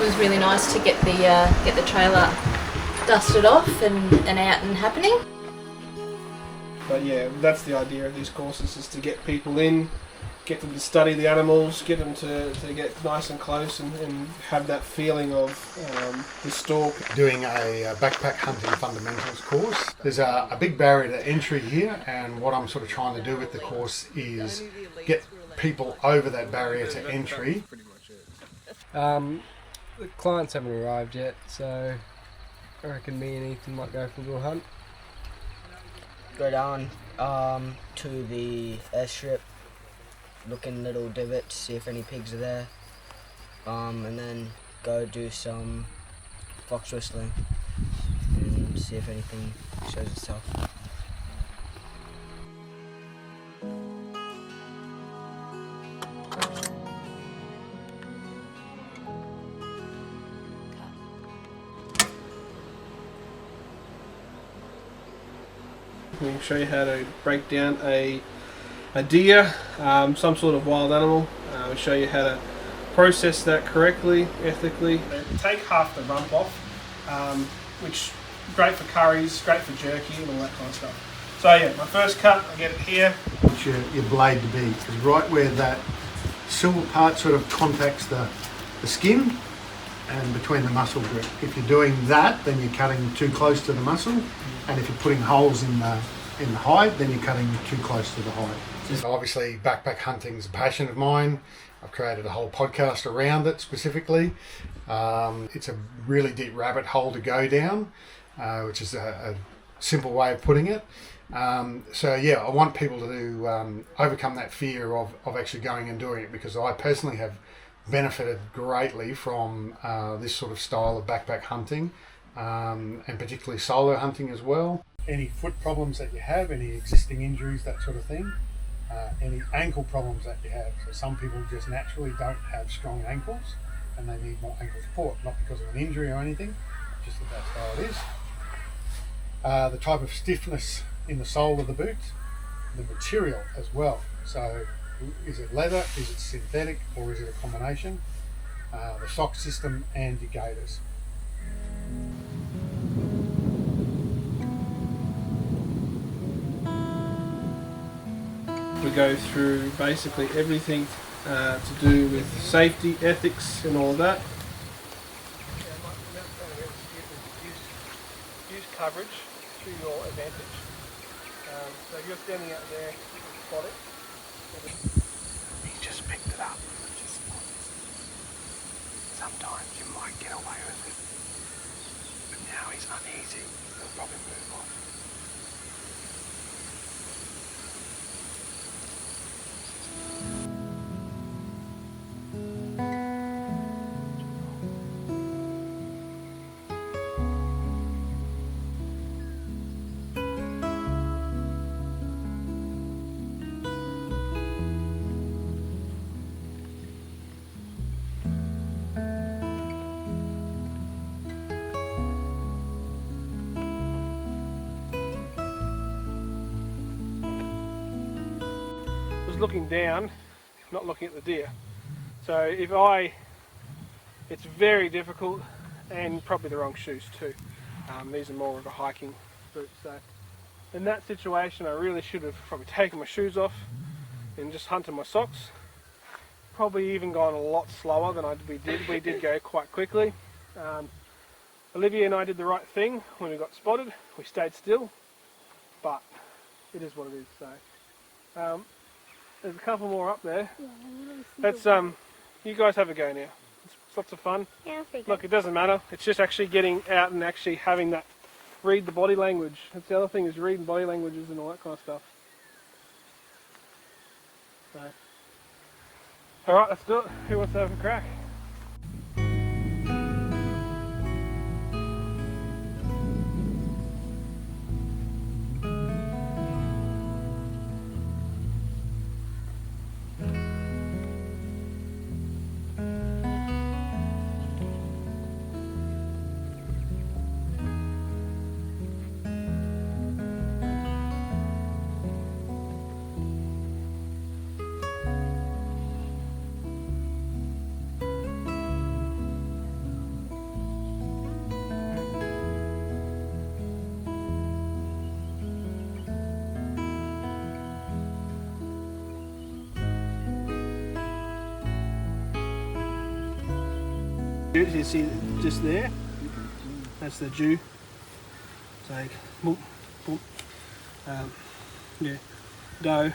was really nice to get the trailer dusted off and out and happening. But yeah, that's the idea of these courses, is to get people in, get them to study the animals, get them to get nice and close and have that feeling of the stalk. Doing a backpack hunting fundamentals course. There's a big barrier to entry here, and what I'm sort of trying to do with the course is get people over that barrier to entry. The clients haven't arrived yet, so I reckon me and Ethan might go for a little hunt. Go down to the airstrip, look in little divots, see if any pigs are there, and then go do some fox whistling and see if anything shows itself. We can show you how to break down a deer, some sort of wild animal. We'll show you how to process that correctly, ethically. Take half the rump off, which great for curries, great for jerky and all that kind of stuff. So yeah, my first cut, I get it here. Want your blade to be, because right where that silver part sort of contacts the skin and between the muscle group. If you're doing that, then you're cutting too close to the muscle, and if you're putting holes in the hide, then you're cutting too close to the hide. So obviously, backpack hunting is a passion of mine. I've created a whole podcast around it specifically. It's a really deep rabbit hole to go down, which is a simple way of putting it. So yeah, I want people to overcome that fear of actually going and doing it, because I personally have benefited greatly from this sort of style of backpack hunting, and particularly solo hunting as well. Any foot problems that you have, any existing injuries, that sort of thing, any ankle problems that you have. So some people just naturally don't have strong ankles and they need more ankle support, not because of an injury or anything, just that that's how it is. The type of stiffness in the sole of the boot, the material as well. So is it leather, is it synthetic, or is it a combination? The sock system and your gaiters. We go through basically everything to do with safety, ethics and all of that. Use coverage to your advantage. So if you're standing out there, spot it. He just picked it up. Sometimes you might get away with it, but now he's uneasy. He'll probably move on. Looking down, not looking at the deer. So it's very difficult, and probably the wrong shoes too. These are more of a hiking boot. So in that situation, I really should have probably taken my shoes off and just hunted my socks. Probably even gone a lot slower than we did. We did go quite quickly. Olivia and I did the right thing when we got spotted. We stayed still, but it is what it is. So. There's a couple more up there. Yeah, you guys have a go now. It's lots of fun. Yeah, look, it doesn't matter. It's just actually getting out and actually having that, read the body language. That's the other thing, is reading body languages and all that kind of stuff. So, all right, let's do it. Who wants to have a crack? You see just there, that's the dew. It's like, boom, boom. Yeah, doe.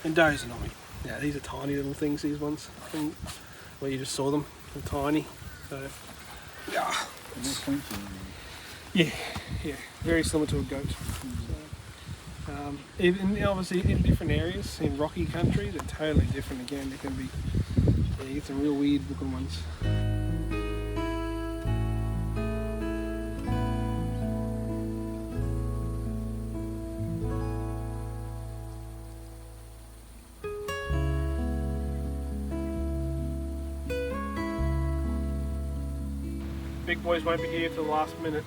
And does are not. Yeah, these are tiny little things, these ones. And where you just saw them, they're tiny. So, yeah. Yeah, very similar to a goat. So, obviously in different areas, in rocky country, they're totally different again. They can be, yeah, you get some real weird looking ones. Big boys won't be here till the last minute.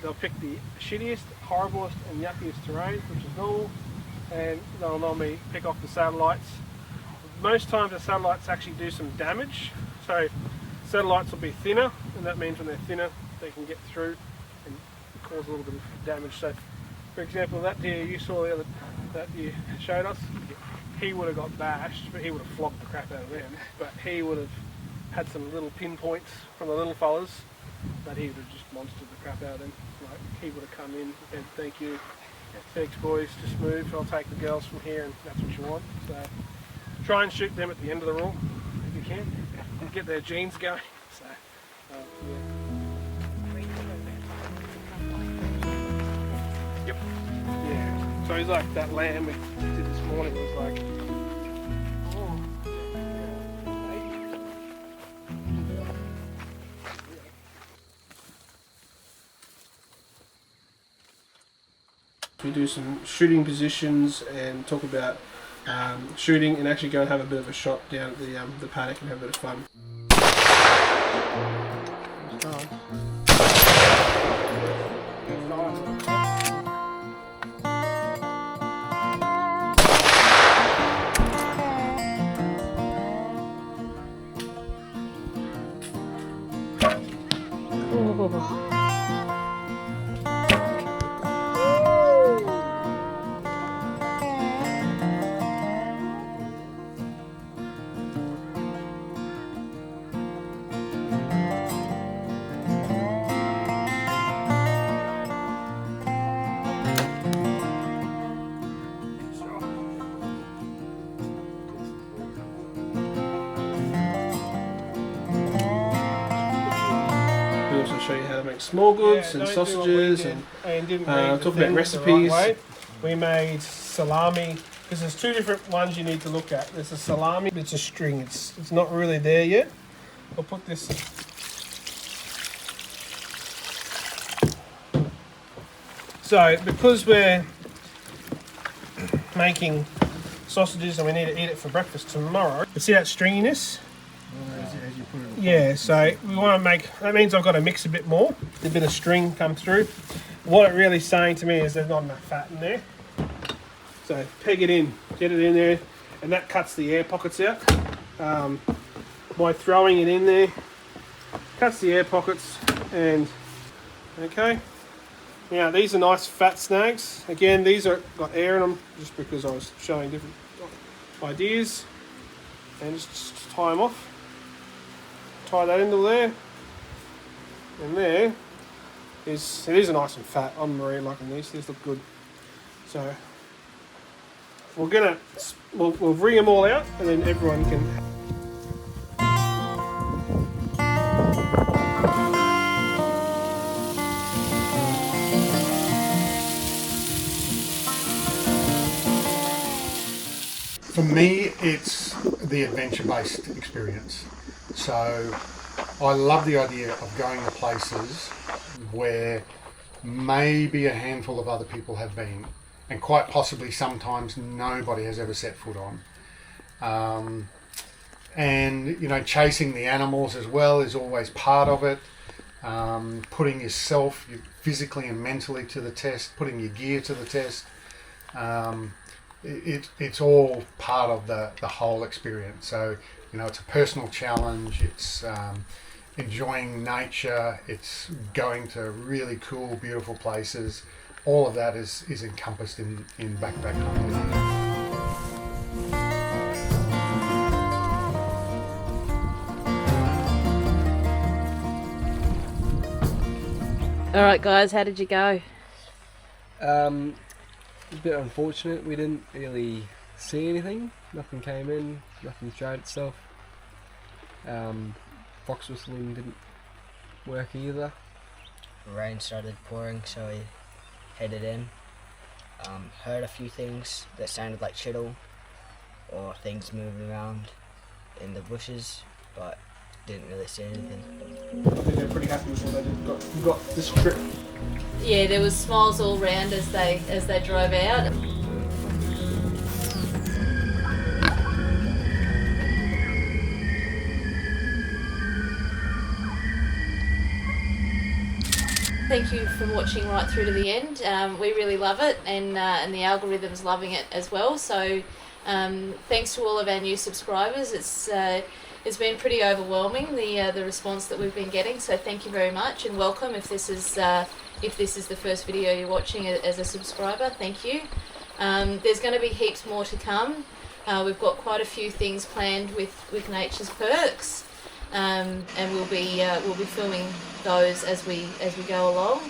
They'll pick the shittiest, horriblest and yuckiest terrain, which is normal, and they'll normally pick off the satellites. Most times the satellites actually do some damage, so satellites will be thinner, and that means when they're thinner they can get through and cause a little bit of damage. So for example, that deer you saw the other, that you showed us, he would have got bashed, but he would have flogged the crap out of them, but he would have had some little pinpoints from the little fellas that he would have just monstered the crap out of them. Like, he would have come in and thank you, thanks boys, just move, I'll take the girls from here, and that's what you want. So try and shoot them at the end of the rule if you can, get their genes going. So yeah. Yep. Yeah. So he's like that lamb we did this morning was like, we do some shooting positions and talk about shooting, and actually go and have a bit of a shot down at the paddock and have a bit of fun. We also show you how to make small goods and sausages, and talk about recipes. Right, we made salami, because there's two different ones you need to look at. There's a salami, it's a string, it's not really there yet. I'll put this. So because we're making sausages and we need to eat it for breakfast tomorrow, you see that stringiness? As you put it Yeah, so we want to make, that means I've got to mix a bit more, a bit of string come through. What it really is saying to me is there's not enough fat in there. So peg it in, get it in there, and that cuts the air pockets out. By throwing it in there, cuts the air pockets, and okay. Now these are nice fat snags. Again, these are got air in them just because I was showing different ideas. And just tie them off. Tie that into there. And there is, these are nice and fat. I'm really liking these look good. So we'll bring them all out, and then everyone can. For me, it's the adventure-based experience. So I love the idea of going to places where maybe a handful of other people have been, and quite possibly sometimes nobody has ever set foot on. And you know, chasing the animals as well is always part of it. Putting yourself physically and mentally to the test, putting your gear to the test. It's all part of the whole experience. So, you know, it's a personal challenge, it's enjoying nature, it's going to really cool, beautiful places. All of that is encompassed in backpack hunting. All right, guys, how did you go? It was a bit unfortunate. We didn't really see anything. Nothing came in. Nothing showed itself. Fox whistling didn't work either. Rain started pouring, so we headed in. Heard a few things that sounded like chittle or things moving around in the bushes, but didn't really see anything. I think they're pretty happy with what they did. We got this trip. Yeah, there was smiles all round as they drove out. Thank you for watching right through to the end. We really love it, and the algorithm's loving it as well. So thanks to all of our new subscribers. It's been pretty overwhelming, the response that we've been getting. So thank you very much, and welcome if this is the first video you're watching as a subscriber. Thank you. There's going to be heaps more to come. We've got quite a few things planned with Nature's Perks. And we'll be filming those as we go along.